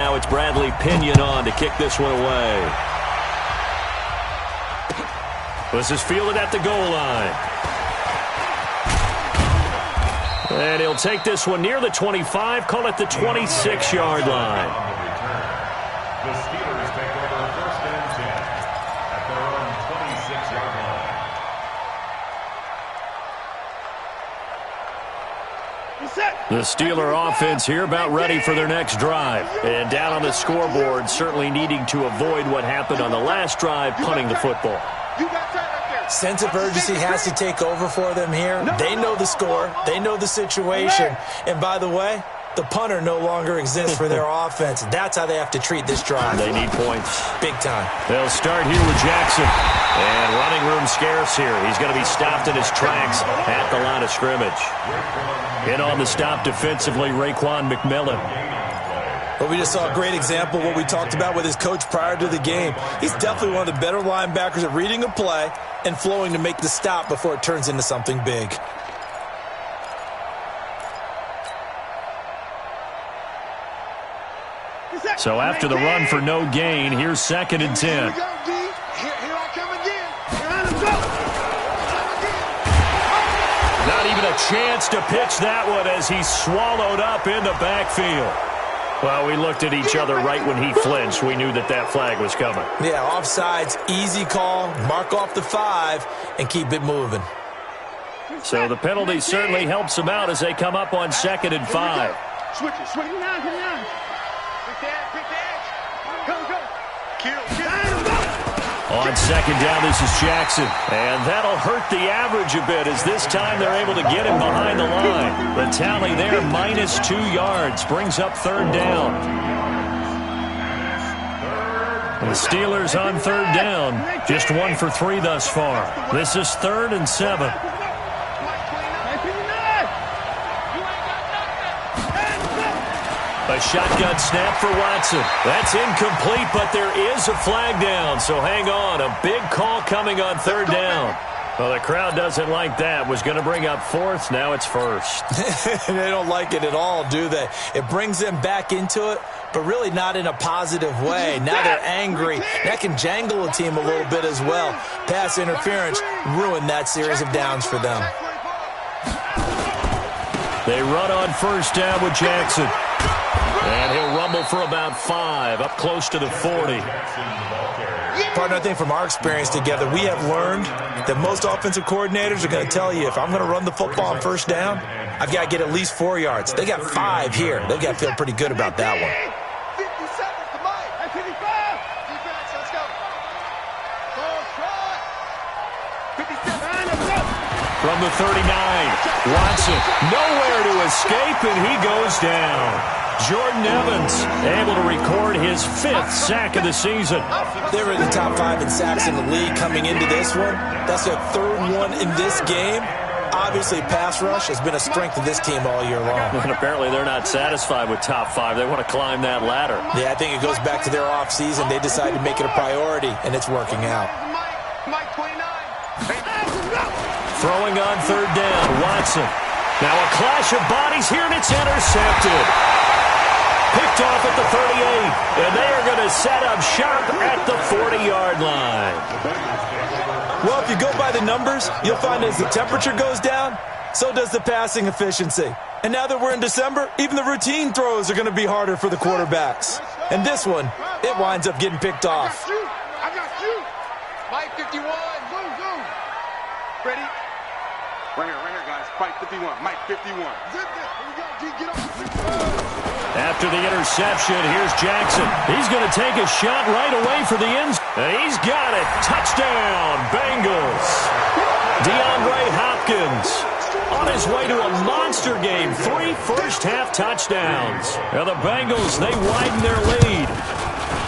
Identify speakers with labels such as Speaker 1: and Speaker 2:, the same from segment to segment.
Speaker 1: Now it's Bradley Pinion on to kick this one away. This is fielded at the goal line. And he'll take this one near the 25, call it the 26-yard line.
Speaker 2: The Steelers take over first and 10 at their own 26-yard line.
Speaker 1: The Steeler offense here about ready for their next drive. And down on the scoreboard, certainly needing to avoid what happened on the last drive, punting the football.
Speaker 3: Sense of urgency has to take over for them here. They know the score. They know the situation. And by the way, the punter no longer exists for their offense. That's how they have to treat this drive.
Speaker 1: They need points.
Speaker 3: Big time.
Speaker 1: They'll start here with Jackson. And running room scarce here. He's going to be stopped in his tracks at the line of scrimmage. In on the stop defensively, Raekwon McMillan.
Speaker 3: Well, we just saw a great example of what we talked about with his coach prior to the game. He's definitely one of the better linebackers at reading a play and flowing to make the stop before it turns into something big.
Speaker 1: So after the run for no gain, here's 2nd and 10. Not even a chance to pitch that one as he's swallowed up in the backfield. Well, we looked at each other right when he flinched. We knew that that flag was coming.
Speaker 3: Yeah, offsides, easy call, mark off the 5, and keep it moving.
Speaker 1: So the penalty certainly helps them out as they come up on 2nd and 5.
Speaker 4: Switch it, switch it. Come on, quick edge. Go.
Speaker 1: On 2nd down, this is Jackson. And that'll hurt the average a bit as this time they're able to get him behind the line. The tally there, -2 yards, brings up 3rd down. The Steelers on 3rd down, just 1 for 3 thus far. This is 3rd and 7. A shotgun snap for Watson. That's incomplete, but there is a flag down, so hang on. A big call coming on 3rd down. Well, the crowd doesn't like that. Was going to bring up 4th. Now it's 1st.
Speaker 3: They don't like it at all, do they? It brings them back into it, but really not in a positive way. Now they're angry. That can jangle a team a little bit as well. Pass interference ruined that series of downs for them.
Speaker 1: They run on 1st down with Jackson. And he'll rumble for about 5, up close to the 40.
Speaker 3: Partner, I think from our experience together, we have learned that most offensive coordinators are going to tell you, if I'm going to run the football on 1st down, I've got to get at least 4 yards. They got 5 here. They've got to feel pretty good about that one.
Speaker 4: 50 seconds to Mike. 55. Defense, let's go.
Speaker 1: From the 39, Watson nowhere to escape, and he goes down. Jordan Evans able to record his 5th sack of the season.
Speaker 3: They were in the top 5 in sacks in the league coming into this one. That's their 3rd one in this game. Obviously, pass rush has been a strength of this team all year long.
Speaker 1: And apparently they're not satisfied with top 5. They want to climb that ladder.
Speaker 3: Yeah, I think it goes back to their offseason. They decided to make it a priority, and it's working out.
Speaker 4: Mike 29.
Speaker 1: Throwing on 3rd down, Watson. Now a clash of bodies here, and it's intercepted. Picked off at the 38, and they are going to set up shop at the 40-yard line.
Speaker 3: Well, if you go by the numbers, you'll find as the temperature goes down, so does the passing efficiency. And now that we're in December, even the routine throws are going to be harder for the quarterbacks. And this one, it winds up getting picked off.
Speaker 4: I got you. Mike 51. Go. Ready? Right here, guys. Mike 51. Mike 51.
Speaker 1: After the interception, here's Jackson. He's going to take a shot right away for the end zone. And he's got it. Touchdown, Bengals. DeAndre Hopkins on his way to a monster game. 3 first-half touchdowns. Now the Bengals, they widen their lead.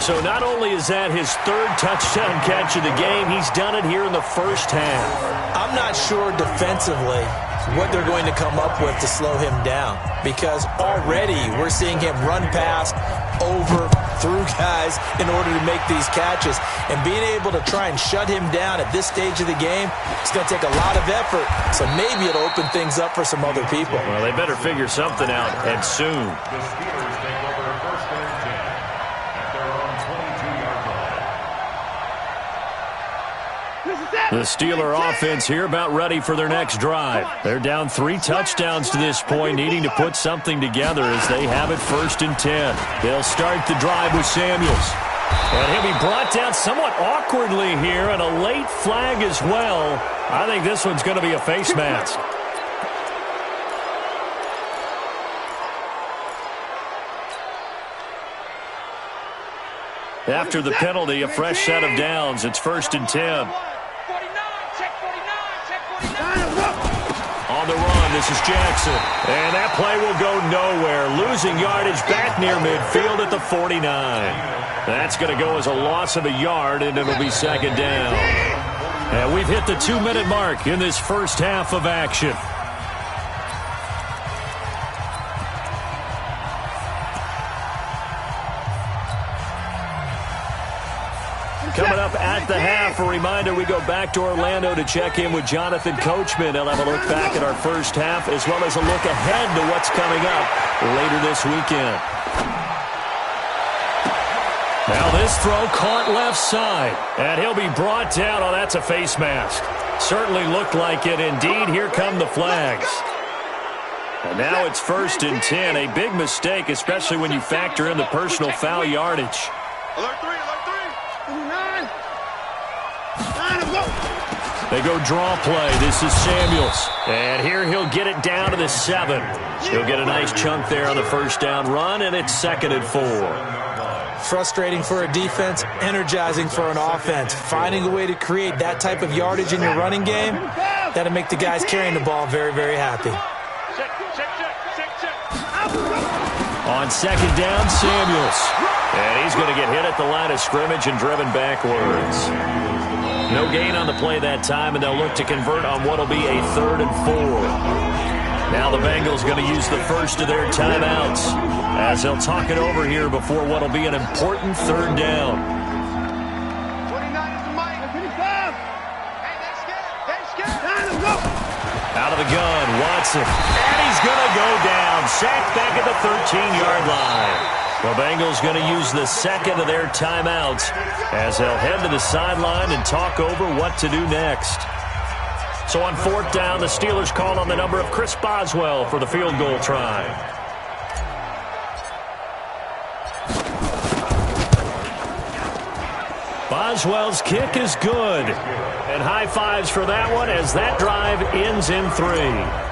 Speaker 1: So not only is that his 3rd touchdown catch of the game, he's done it here in the first half.
Speaker 3: I'm not sure defensively what they're going to come up with to slow him down, because already we're seeing him run past, over, through guys in order to make these catches. And being able to try and shut him down at this stage of the game, it's going to take a lot of effort. So maybe it'll open things up for some other people.
Speaker 1: Well, they better figure something out, and soon.
Speaker 2: The Steelers take over first and 10
Speaker 1: The Steeler offense here about ready for their next drive. They're down 3 touchdowns to this point, needing to put something together as they have it 1st and 10. They'll start the drive with Samuels. And he'll be brought down somewhat awkwardly here, and a late flag as well. I think this one's going to be a face mask. After the penalty, a fresh set of downs. It's 1st and 10. On the run, this is Jackson. And that play will go nowhere. Losing yardage back near midfield at the 49. That's going to go as a loss of a yard, and it'll be 2nd down. And we've hit the 2-minute mark in this first half of action. Coming up at the half, a reminder, we go back to Orlando to check in with Jonathan Coachman. He'll have a look back at our first half as well as a look ahead to what's coming up later this weekend. Now this throw caught left side, and he'll be brought down. Oh, that's a face mask. Certainly looked like it. Indeed, here come the flags. And now it's 1st and 10. A big mistake, especially when you factor in the personal foul yardage.
Speaker 4: Alert 3, alert 3. 9.
Speaker 1: They go draw play. This is Samuels. And here he'll get it down to the 7. He'll get a nice chunk there on the first down run, and it's 2nd and 4.
Speaker 3: Frustrating for a defense, energizing for an offense. Finding a way to create that type of yardage in your running game, that'll make the guys carrying the ball very, very happy.
Speaker 1: On 2nd down, Samuels. And he's going to get hit at the line of scrimmage and driven backwards. No gain on the play that time, and they'll look to convert on what will be a 3rd and 4. Now the Bengals going to use the first of their timeouts as they'll talk it over here before what will be an important 3rd down.
Speaker 4: 29 is the mic. 55. Hey, they scared.
Speaker 1: Out of the gun, Watson. And he's going to go down. Sacked back at the 13-yard line. The Bengals going to use the 2nd of their timeouts as they'll head to the sideline and talk over what to do next. So on 4th down, the Steelers call on the number of Chris Boswell for the field goal try. Boswell's kick is good. And high fives for that one as that drive ends in 3.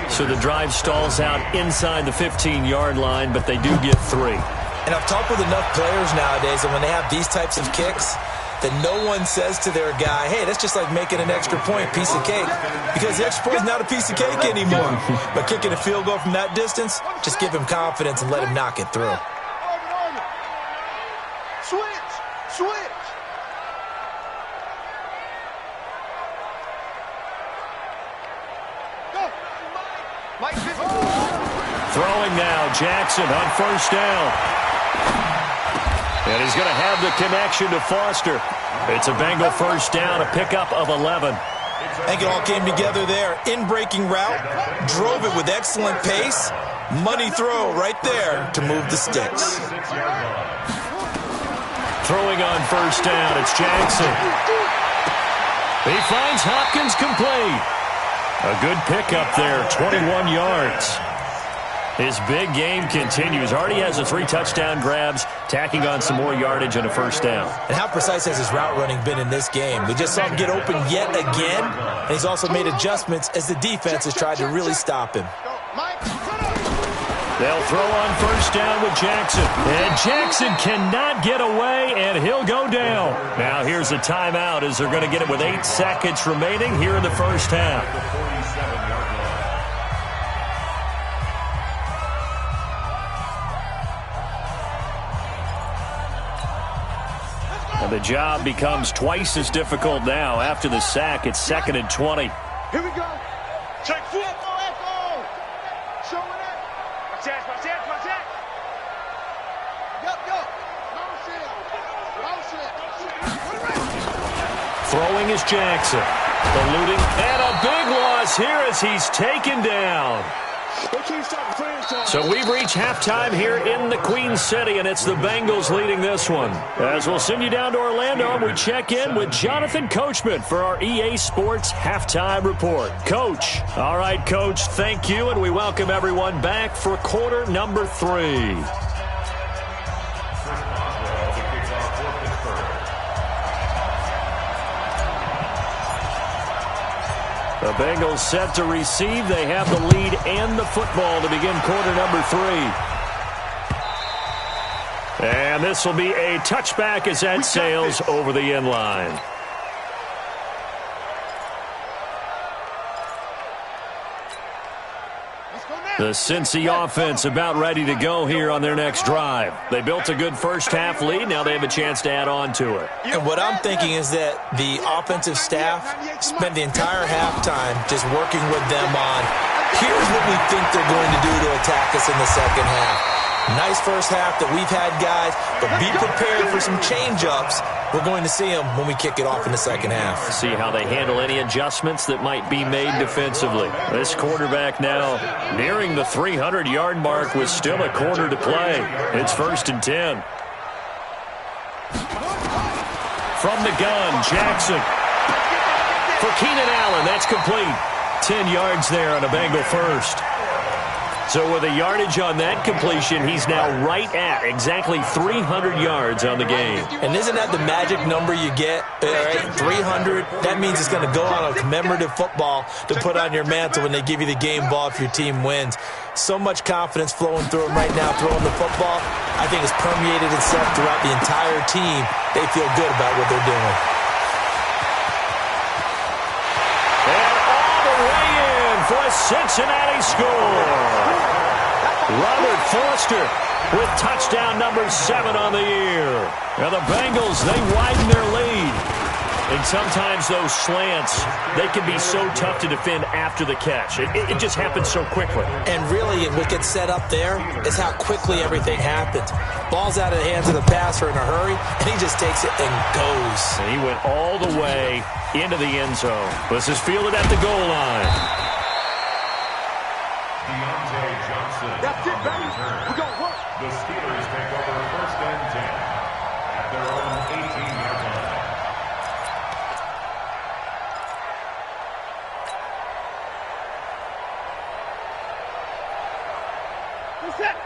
Speaker 1: So the drive stalls out inside the 15-yard line, but they do get 3.
Speaker 3: And I've talked with enough players nowadays that when they have these types of kicks, that no one says to their guy, hey, that's just like making an extra point, piece of cake. Because the extra point is not a piece of cake anymore. But kicking a field goal from that distance, just give him confidence and let him knock it through.
Speaker 4: Switch. Mike,
Speaker 1: throwing now, Jackson on 1st down. And he's going to have the connection to Foster. It's a Bengal 1st down, a pickup of 11.
Speaker 3: I think it all came together there. In-breaking route, drove it with excellent pace. Money throw right there to move the sticks.
Speaker 1: Throwing on 1st down, it's Jackson. He finds Hopkins complete. A good pickup there, 21 yards. His big game continues. Already has the 3 touchdown grabs, tacking on some more yardage and a 1st down.
Speaker 3: And how precise has his route running been in this game? We just saw him get open yet again, and he's also made adjustments as the defense has tried to really stop him.
Speaker 1: They'll throw on 1st down with Jackson. And Jackson cannot get away, and he'll go down. Now here's a timeout as they're going to get it with 8 seconds remaining here in the first half. And the job becomes twice as difficult now. After the sack, it's 2nd and 20.
Speaker 4: Here we go. Check foot. Echo. Show it up. Watch that. Yup.
Speaker 1: Throwing is Jackson. Eluding. And a big loss here as he's taken down.
Speaker 4: They can't stop the fans.
Speaker 1: So we've reached halftime here in the Queen City, and it's the Bengals leading this one. As we'll send you down to Orlando, and we check in with Jonathan Coachman for our EA Sports Halftime Report. Coach. All right, Coach, thank you, and we welcome everyone back for quarter number 3. The Bengals set to receive. They have the lead and the football to begin quarter number 3. And this will be a touchback as that sails over the end line. The Cincy offense about ready to go here on their next drive. They built a good first-half lead. Now they have a chance to add on to it.
Speaker 3: And what I'm thinking is that the offensive staff spent the entire halftime just working with them on, here's what we think they're going to do to attack us in the second half. Nice first half that we've had, guys, but be prepared for some change-ups. We're going to see them when we kick it off in the second half.
Speaker 1: See how they handle any adjustments that might be made defensively. This quarterback now nearing the 300-yard mark with still a quarter to play. It's 1st and 10. From the gun, Jackson. For Keenan Allen, that's complete. 10 yards there on a Bengal first. So with a yardage on that completion, he's now right at exactly 300 yards on the game.
Speaker 3: And isn't that the magic number you get? 300, that means it's going to go on a commemorative football to put on your mantle when they give you the game ball if your team wins. So much confidence flowing through him right now, throwing the football. I think it's permeated itself throughout the entire team. They feel good about what they're doing.
Speaker 1: And all the way in for a Cincinnati score. Robert Foster with touchdown number 7 on the year. Now the Bengals, they widen their lead. And sometimes those slants, they can be so tough to defend after the catch. It just happens so quickly.
Speaker 3: And really, what gets set up there is how quickly everything happens. Ball's out of the hands of the passer in a hurry, and he just takes it and goes.
Speaker 1: And he went all the way into the end zone. This is fielded at the goal line.
Speaker 4: That's it, baby. We're going to work.
Speaker 2: The Steelers take over 1st and 10 at their own 18-yard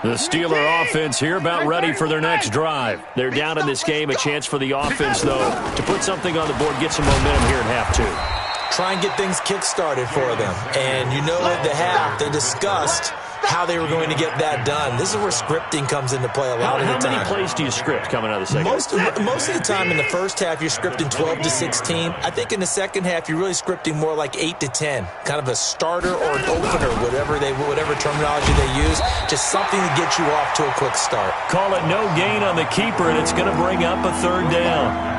Speaker 2: line.
Speaker 1: The Steeler offense here about ready for their next drive. They're down in this game. A chance for the offense, though, to put something on the board, get some momentum here in half 2.
Speaker 3: Try and get things kick-started for them. And you know at the half, they discussed how they were going to get that done. This is where scripting comes into play a lot of the time.
Speaker 1: How many plays do you script coming out of the second?
Speaker 3: Most of the time in the first half, you're scripting 12 to 16. I think in the second half, you're really scripting more like 8 to 10. Kind of a starter or an opener, whatever terminology they use. Just something to get you off to a quick start.
Speaker 1: Call it no gain on the keeper, and it's going to bring up a 3rd down.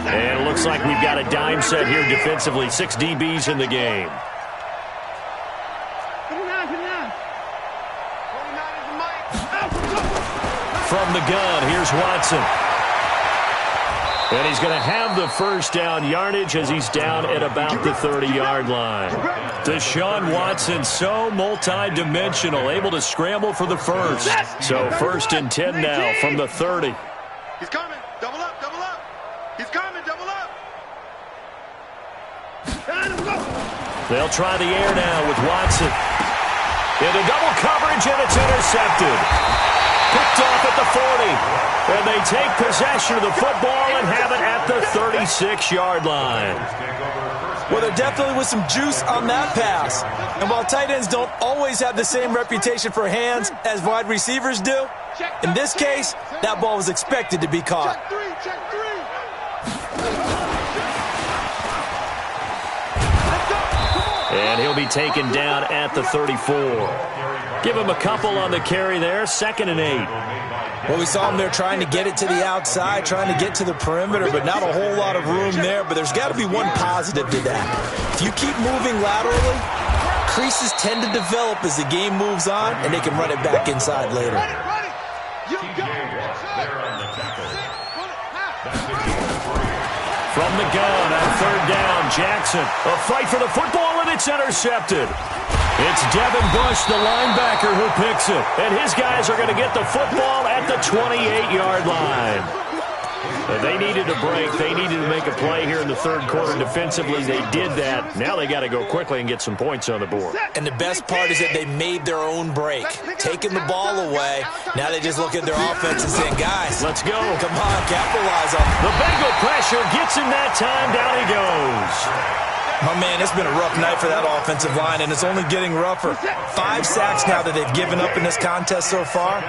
Speaker 1: And it looks like we've got a dime set here defensively. 6 DBs in the game. From the gun, here's Watson. And he's going to have the 1st down yardage as he's down at about the 30-yard line. Deshaun Watson, so multi-dimensional, able to scramble for the first. So 1st and 10 now from the 30.
Speaker 4: He's coming. Double up, double up. He's coming, double up.
Speaker 1: They'll try the air now with Watson. Into double coverage, and it's intercepted. Picked off at the 40. And they take possession of the football and have it at the 36-yard line.
Speaker 3: Well, there definitely was some juice on that pass. And while tight ends don't always have the same reputation for hands as wide receivers do, in this case, that ball was expected to be caught.
Speaker 4: Check three.
Speaker 1: And he'll be taken down at the 34. Give him a couple on the carry there. 2nd and 8.
Speaker 3: Well, we saw him there trying to get it to the outside, trying to get to the perimeter, but not a whole lot of room there. But there's got to be one positive to that. If you keep moving laterally, creases tend to develop as the game moves on, and they can run it back inside later.
Speaker 1: From the gun on third down, Jackson. A fight for the football, and it's intercepted. It's Devin Bush, the linebacker, who picks it. And his guys are going to get the football at the 28-yard line. They needed a break. They needed to make a play here in the third quarter defensively. They did that. Now they got to go quickly and get some points on the board.
Speaker 3: And the best part is that they made their own break, taking the ball away. Now they just look at their offense and saying, guys,
Speaker 1: let's go.
Speaker 3: Come on, capitalize on it.
Speaker 1: The Bengal pressure gets him that time. Down he goes.
Speaker 3: My man, it's been a rough night for that offensive line, and it's only getting rougher. 5 sacks now that they've given up in this contest so far.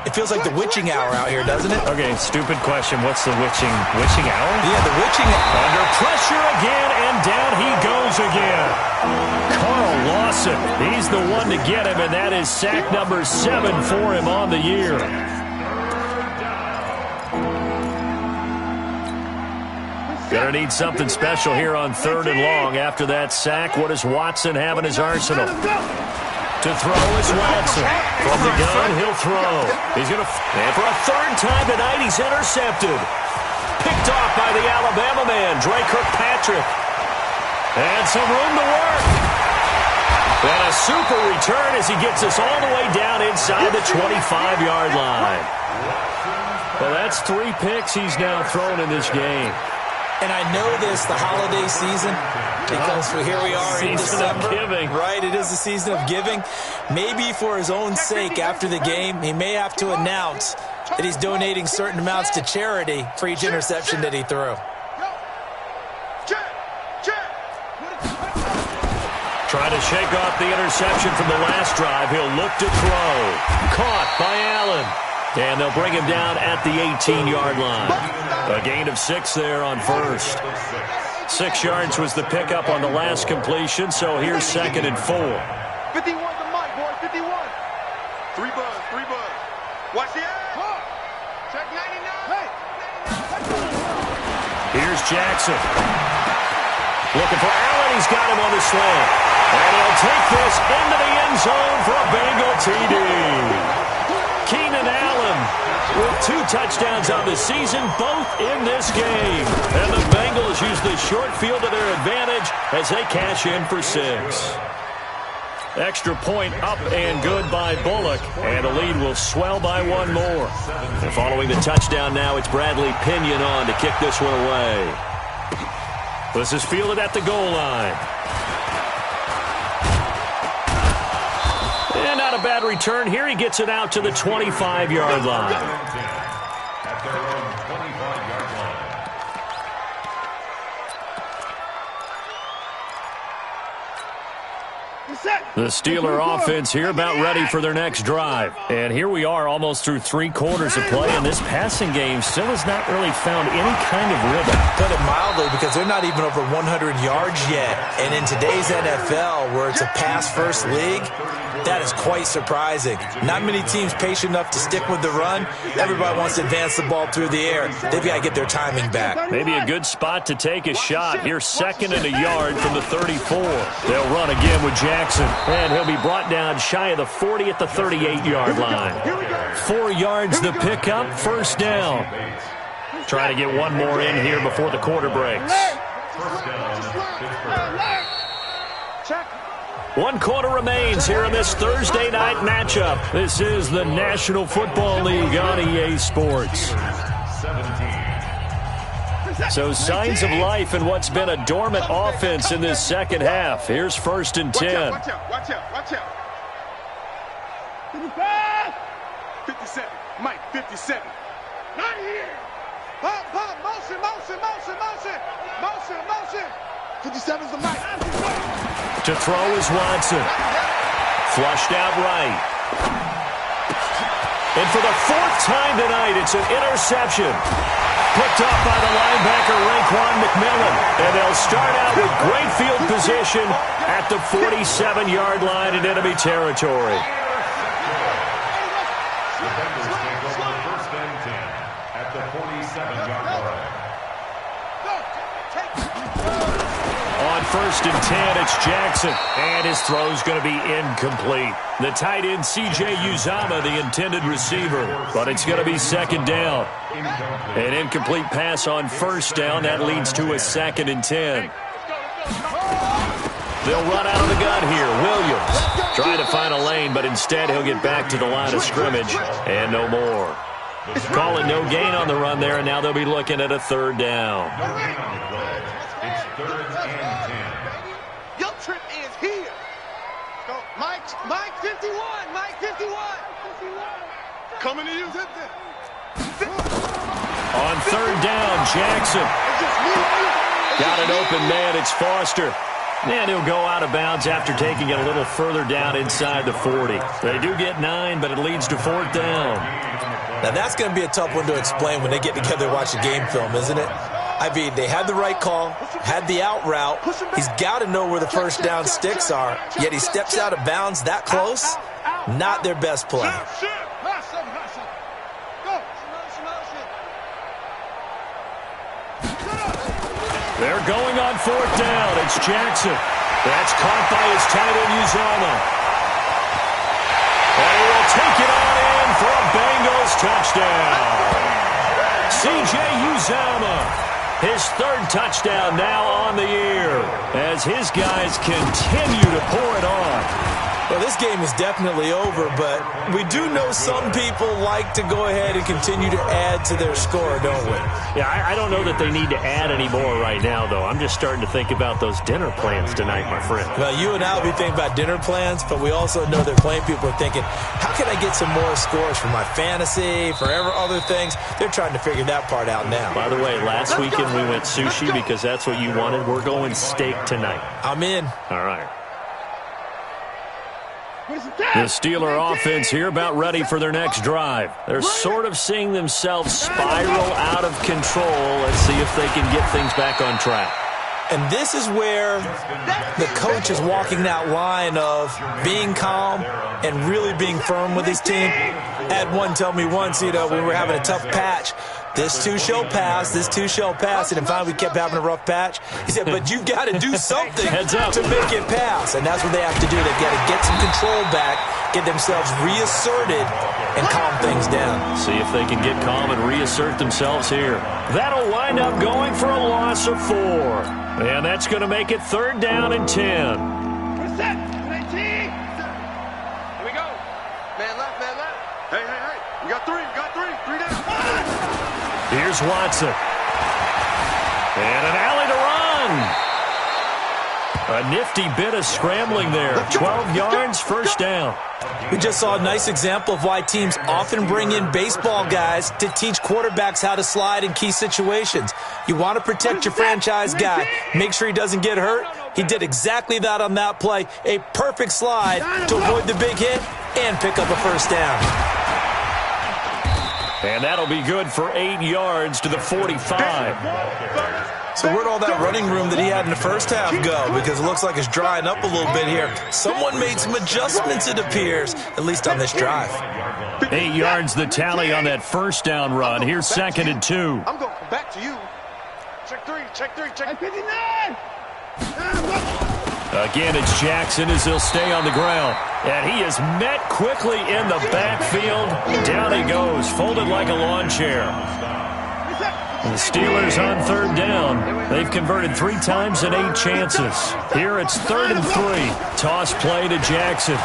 Speaker 3: It feels like the witching hour out here, doesn't it?
Speaker 1: Okay, stupid question. What's the witching hour?
Speaker 3: Yeah, the witching hour.
Speaker 1: Under pressure again, and down he goes again. Carl Lawson, he's the one to get him, and that is sack number 7 for him on the year. Gonna need something special here on third and long. After that sack, what does Watson have in his arsenal? To throw is Watson. From the gun, he'll throw. He's gonna, and for a third time tonight, he's intercepted. Picked off by the Alabama man, Dre Kirkpatrick. And some room to work. And a super return as he gets us all the way down inside the 25-yard line. Well, that's 3 picks he's now thrown in this game.
Speaker 3: And I know this, the holiday season, because here we are in December.
Speaker 1: Giving.
Speaker 3: Right, it is the season of giving. Maybe for his own sake after the game, he may have to announce that he's donating certain amounts to charity for each interception that he threw.
Speaker 1: Trying to shake off the interception from the last drive. He'll look to throw. Caught by Allen. And they'll bring him down at the 18-yard line. A gain of 6 there on first. 6 yards was the pickup on the last completion, so here's 2nd and 4.
Speaker 4: 51 the mic, boy, 51. 3 buzz, 3 buzz. Watch the eye. Check 99. Hey.
Speaker 1: Here's Jackson. Looking for Allen. He's got him on the slant. And he'll take this into the end zone for a Bengal TD. Keenan Allen with 2 touchdowns on the season, both in this game. And the Bengals use the short field to their advantage as they cash in for 6. Extra point up and good by Bullock, and the lead will swell by 1 more. And following the touchdown now, it's Bradley Pinion on to kick this one away. This is fielded at the goal line. And not a bad return here. He gets it out to the 25-yard line.
Speaker 2: At their own 25-yard line.
Speaker 1: The Steeler offense here about ready for their next drive. And here we are almost through 3 quarters of play, and this passing game still has not really found any kind of rhythm.
Speaker 3: Put it mildly, because they're not even over 100 yards yet. And in today's NFL, where it's a pass-first league, that is quite surprising. Not many teams patient enough to stick with the run. Everybody wants to advance the ball through the air. They've got to get their timing back.
Speaker 1: Maybe a good spot to take a shot. Here's 2nd and a yard from the 34. They'll run again with Jackson. And he'll be brought down shy of the 40 at the 38-yard line. 4 yards the pickup, first down. Trying to get 1 more in here before the quarter breaks.
Speaker 2: First down, Pittsburgh.
Speaker 1: 1 quarter remains here in this Thursday night matchup. This is the National Football League on EA Sports.
Speaker 2: 17.
Speaker 1: So signs of life in what's been a dormant offense in this second half. Here's 1st and 10.
Speaker 4: Watch out, watch out, watch out. 57, Mike, 57. Not here. Pop, pop, motion, motion, motion, motion. Motion, motion. 57's the Mike.
Speaker 1: To throw is Watson. Flushed out right. And for the 4th time tonight, it's an interception. Picked off by the linebacker, Raekwon McMillan. And they'll start out with great field position at the 47-yard line in enemy territory.
Speaker 2: Defenders take over 1st and 10 at the 47-yard line.
Speaker 1: On 1st and 10. It's Jackson. And his throw's going to be incomplete. The tight end, C.J. Uzomah, the intended receiver. But it's going to be 2nd down. An incomplete pass on 1st down. That leads to a 2nd and 10. They'll run out of the gun here. Williams trying to find a lane, but instead he'll get back to the line of scrimmage. And no more. Calling no gain on the run there, and now they'll be looking at a 3rd down.
Speaker 2: It's 3rd and 10.
Speaker 4: Your trip is here. Go, Mike 51. Mike 51. Coming to you.
Speaker 1: On 3rd down, Jackson. Got an open man. It's Foster. And he'll go out of bounds after taking it a little further down inside the 40. They do get 9, but it leads to 4th down.
Speaker 3: Now, that's going to be a tough one to explain when they get together and watch the game film, isn't it? I mean, they had the right call, had the out route. He's got to know where the 1st down sticks are, yet he steps out of bounds that close. Not their best play.
Speaker 1: They're going on 4th down. It's Jackson. That's caught by his tight end, Uzomah. And he will take it on in for a Bengals touchdown. C.J. Uzomah, his 3rd touchdown now on the year as his guys continue to pour it on.
Speaker 3: Well, this game is definitely over, but we do know some people like to go ahead and continue to add to their score, don't we?
Speaker 1: Yeah, I don't know that they need to add any more right now, though. I'm just starting to think about those dinner plans tonight, my friend.
Speaker 3: Well, you and I will be thinking about dinner plans, but we also know that playing people are thinking, how can I get some more scores for my fantasy, for other things? They're trying to figure that part out now.
Speaker 1: By the way, last weekend we went sushi because that's what you wanted. We're going steak tonight.
Speaker 3: I'm in.
Speaker 1: All right. The Steeler offense here about ready for their next drive. They're sort of seeing themselves spiral out of control. Let's see if they can get things back on track.
Speaker 3: And this is where the coach is walking that line of being calm and really being firm with his team. I had one tell me once, when we were having a tough patch, this too shall pass, this too shall pass, and then finally we kept having a rough patch. He said, but you've got to do something to make it pass, and that's what they have to do. They've got to get some control back, get themselves reasserted, and calm things down.
Speaker 1: See if they can get calm and reassert themselves here. That'll wind up going for a loss of 4, and that's going to make it 3rd down and 10.
Speaker 4: What's that? 19. Here we go. Man left, man left. Hey. You got 3, 3 down.
Speaker 1: Here's Watson. And an alley to run. A nifty bit of scrambling there. 12 yards, 1st down.
Speaker 3: We just saw a nice example of why teams often bring in baseball guys to teach quarterbacks how to slide in key situations. You want to protect your franchise guy. Make sure he doesn't get hurt. He did exactly that on that play. A perfect slide to avoid the big hit and pick up a 1st down.
Speaker 1: And that'll be good for 8 yards to the 45.
Speaker 3: So where'd all that running room that he had in the first half go? Because it looks like it's drying up a little bit here. Someone made some adjustments, it appears, at least on this drive.
Speaker 1: 8 yards the tally on that 1st down run. Here's 2nd and 2.
Speaker 4: I'm going back to you. Check 59.
Speaker 1: Again, it's Jackson as he'll stay on the ground. And he is met quickly in the backfield. Down he goes, folded like a lawn chair. And the Steelers on 3rd down. They've converted 3 times in 8 chances. Here it's 3rd and 3. Toss play to Jackson.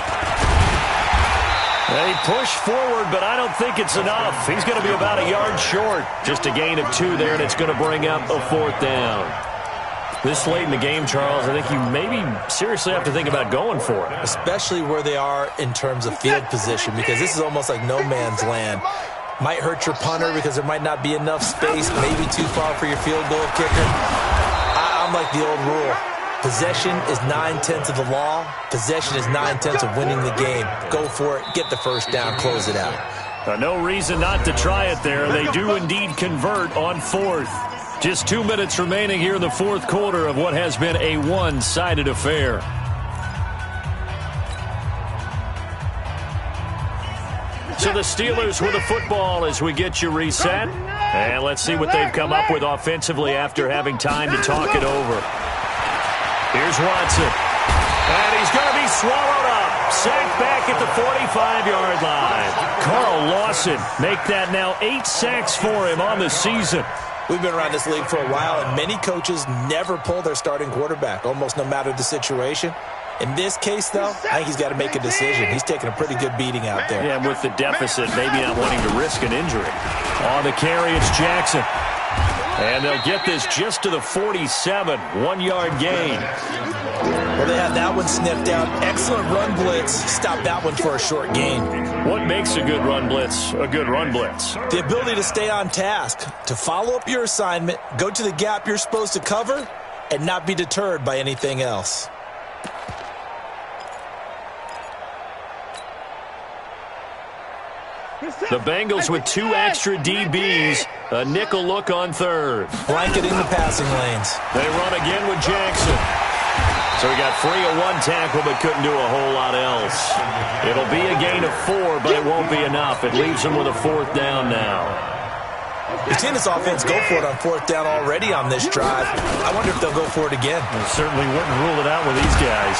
Speaker 1: They push forward, but I don't think it's enough. He's going to be about a yard short. Just a gain of 2 there, and it's going to bring up a 4th down. This late in the game, Charles, I think you maybe seriously have to think about going for it.
Speaker 3: Especially where they are in terms of field position, because this is almost like no man's land. Might hurt your punter because there might not be enough space, maybe too far for your field goal kicker. I'm like the old rule. Possession is 9/10 of the law. Possession is 9/10 of winning the game. Go for it, get the 1st down, close it out.
Speaker 1: No reason not to try it there. They do indeed convert on 4th. Just 2 minutes remaining here in the 4th quarter of what has been a one-sided affair. So the Steelers with the football as we get you reset. And let's see what they've come up with offensively after having time to talk it over. Here's Watson. And he's going to be swallowed up. Sacked back at the 45-yard line. Carl Lawson make that now 8 sacks for him on the season.
Speaker 3: We've been around this league for a while, and many coaches never pull their starting quarterback, almost no matter the situation. In this case, though, I think he's got to make a decision. He's taking a pretty good beating out there.
Speaker 1: Yeah, and with the deficit, maybe not wanting to risk an injury. On the carry, it's Jackson. And they'll get this just to the 47, 1-yard gain.
Speaker 3: Well, they had that one sniffed out. Excellent run blitz. Stop that one for a short gain.
Speaker 1: What makes a good run blitz a good run blitz?
Speaker 3: The ability to stay on task, to follow up your assignment, go to the gap you're supposed to cover, and not be deterred by anything else.
Speaker 1: The Bengals with 2 extra DBs. A nickel look on third.
Speaker 3: Blanketing the passing lanes.
Speaker 1: They run again with Jackson. So he got free of 1 tackle but couldn't do a whole lot else. It'll be a gain of 4, but it won't be enough. It leaves him with a 4th down now.
Speaker 3: We've seen this offense go for it on 4th down already on this drive. I wonder if they'll go for it again.
Speaker 1: Certainly wouldn't rule it out with these guys.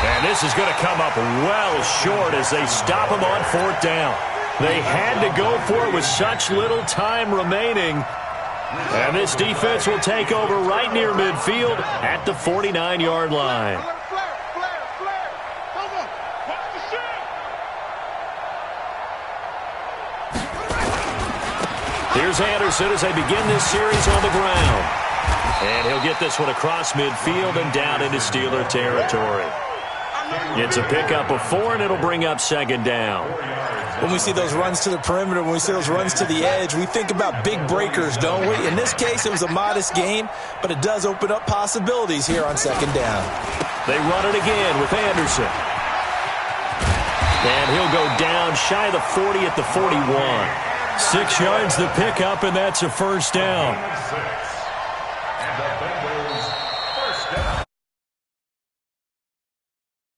Speaker 1: And this is going to come up well short as they stop him on 4th down. They had to go for it with such little time remaining. And this defense will take over right near midfield at the 49-yard line. Here's Anderson as they begin this series on the ground. And he'll get this one across midfield and down into Steeler territory. It's a pickup of 4, and it'll bring up 2nd down.
Speaker 3: When we see those runs to the perimeter, when we see those runs to the edge, we think about big breakers, don't we? In this case, it was a modest gain, but it does open up possibilities here on 2nd down.
Speaker 1: They run it again with Anderson. And he'll go down shy of the 40 at the 41. 6 yards the pickup, and that's a 1st down.